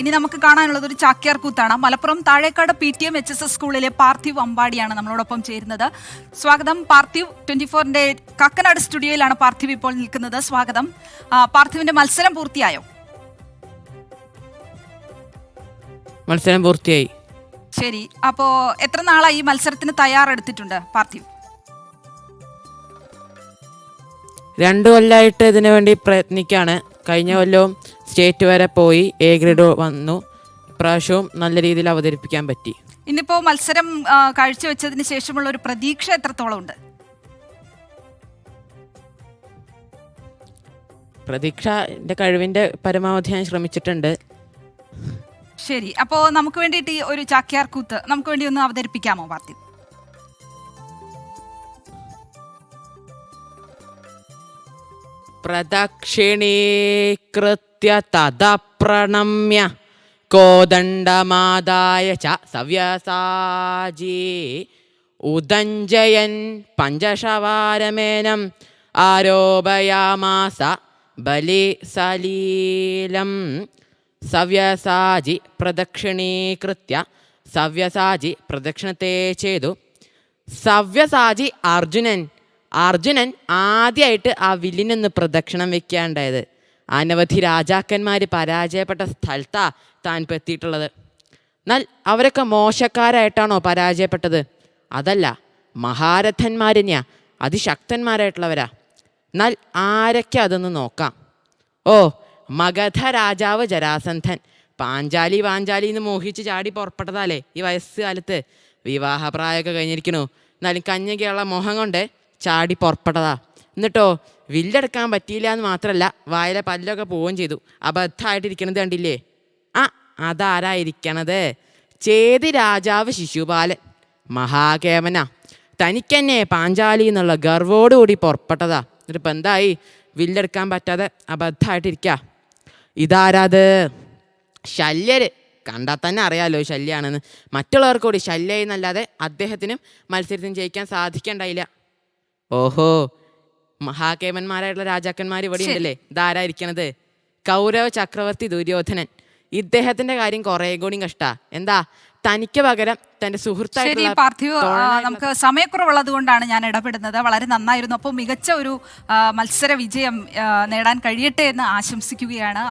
ഇനി നമുക്ക് കാണാനുള്ളത് ഒരു ചാക്യാർ കൂത്താണ്. മലപ്പുറം താഴേക്കാട് PTM HSS സ്കൂളിലെ പാർത്ഥിവ് അമ്പാടിയാണ് നമ്മളോടൊപ്പം ചേരുന്നത്. സ്വാഗതം പാർത്ഥിവ്. 24ന്റെ കാക്കനാട് സ്റ്റുഡിയോയിലാണ് പാർത്ഥിവ് ഇപ്പോൾ നിൽക്കുന്നത്. സ്വാഗതം. പാർത്ഥിവിന്റെ മത്സരം പൂർത്തിയായോ? മത്സരം പൂർത്തിയായി. ശരി, അപ്പോ എത്ര നാളായി ഈ മത്സരത്തിന് തയ്യാറെടുത്തിട്ടുണ്ട് പാർത്ഥിവ്? 2 കൊല്ലമായിട്ട് ഇതിനു വേണ്ടി പ്രയത്നിക്കാണ്. കഴിഞ്ഞ കൊല്ലവും സ്റ്റേറ്റ് വരെ പോയി A ഗ്രേഡ് വന്നു. ഇപ്രാവശ്യവും നല്ല രീതിയിൽ അവതരിപ്പിക്കാൻ പറ്റി. ഇന്നിപ്പോ മത്സരം കാഴ്ചവെച്ചതിന് ശേഷമുള്ള ഒരു പ്രതീക്ഷ എത്രത്തോളം ഉണ്ട്? പ്രതീക്ഷ എൻ്റെ കഴിവിൻ്റെ പരമാവധി ഞാൻ ശ്രമിച്ചിട്ടുണ്ട്. ശരി, അപ്പോ നമുക്ക് വേണ്ടിയിട്ട് ഈ ഒരു ചാക്യാർ കൂത്ത് നമുക്ക് വേണ്ടി ഒന്ന് അവതരിപ്പിക്കാമോ പാർത്ഥിവ്? പ്രദക്ഷിണീകൃത്യ തദപ്രണമ്യ കോദണ്ഡമാദായ ച സവ്യസാജി ഉദഞ്ജയൻ പഞ്ചശവാരമേനം ആരോപയാമാസ ബലിസലീലം. സവ്യസാജി പ്രദക്ഷിണീകൃത്യ സവ്യസാജി പ്രദക്ഷിണത്തെ ചെയ്തു. സവ്യസാജി അർജുനൻ ആദ്യമായിട്ട് ആ വില്ലിനൊന്ന് പ്രദക്ഷിണം വെക്കാണ്ടായത്. അനവധി രാജാക്കന്മാർ പരാജയപ്പെട്ട സ്ഥലത്താ താൻ ഇപ്പോൾ എത്തിയിട്ടുള്ളത്. എന്നാൽ അവരൊക്കെ മോശക്കാരായിട്ടാണോ പരാജയപ്പെട്ടത്? അതല്ല, മഹാരഥന്മാർ തന്നെയാ, അതിശക്തന്മാരായിട്ടുള്ളവരാ. എന്നാൽ ആരൊക്കെ അതൊന്ന് നോക്കാം. മഗധ രാജാവ് ജരാസന്ധൻ പാഞ്ചാലി എന്ന് മോഹിച്ച് ചാടി പുറപ്പെട്ടതാലേ ഈ വയസ്സുകാലത്ത്. വിവാഹപ്രായമൊക്കെ കഴിഞ്ഞിരിക്കണു, എന്നാലും കന്യകയുള്ള മോഹം കൊണ്ട് ചാടി പുറപ്പെട്ടതാ. എന്നിട്ടോ വില്ലെടുക്കാൻ പറ്റിയില്ല എന്ന് മാത്രമല്ല, വായിലെ പല്ലൊക്കെ പോവുകയും ചെയ്തു. അബദ്ധമായിട്ടിരിക്കണത് കണ്ടില്ലേ? അതാരായിരിക്കണത്? ചേതി രാജാവ് ശിശുപാലൻ, മഹാകേമന. തനിക്കെന്നെ പാഞ്ചാലി എന്നുള്ള ഗർവോടുകൂടി പുറപ്പെട്ടതാ. എന്നിട്ടിപ്പോൾ എന്തായി? വില്ലെടുക്കാൻ പറ്റാതെ അബദ്ധമായിട്ടിരിക്കുക. ഇതാരാത്? ശല്യര്. കണ്ടാൽ തന്നെ അറിയാമല്ലോ ശല്യാണെന്ന്. മറ്റുള്ളവർക്ക് കൂടി ശല്യായി എന്നല്ലാതെ അദ്ദേഹത്തിനും മത്സരത്തിന് ജയിക്കാൻ സാധിക്കണ്ടായില്ല. ഓഹോ, മഹാകേമന്മാരായിട്ടുള്ള രാജാക്കന്മാർ ഇവിടെ ഉണ്ടല്ലേ. ഇതാരായിരിക്കണത്? കൗരവ ചക്രവർത്തി ദുര്യോധനൻ. ഇദ്ദേഹത്തിന്റെ കാര്യം കുറേ കൂടി കഷ്ടാ. എന്താ, തനിക്ക് പകരം തന്റെ സുഹൃത്തായിട്ടുള്ള പാർത്ഥിവ്, നമുക്ക് സമയക്കുറവുള്ളത് കൊണ്ടാണ് ഞാൻ ഇടപെടുന്നത്. വളരെ നന്നായിരുന്നു. അപ്പോൾ മികച്ച ഒരു മത്സര വിജയം നേടാൻ കഴിയട്ടെ എന്ന് ആശംസിക്കുകയാണ്.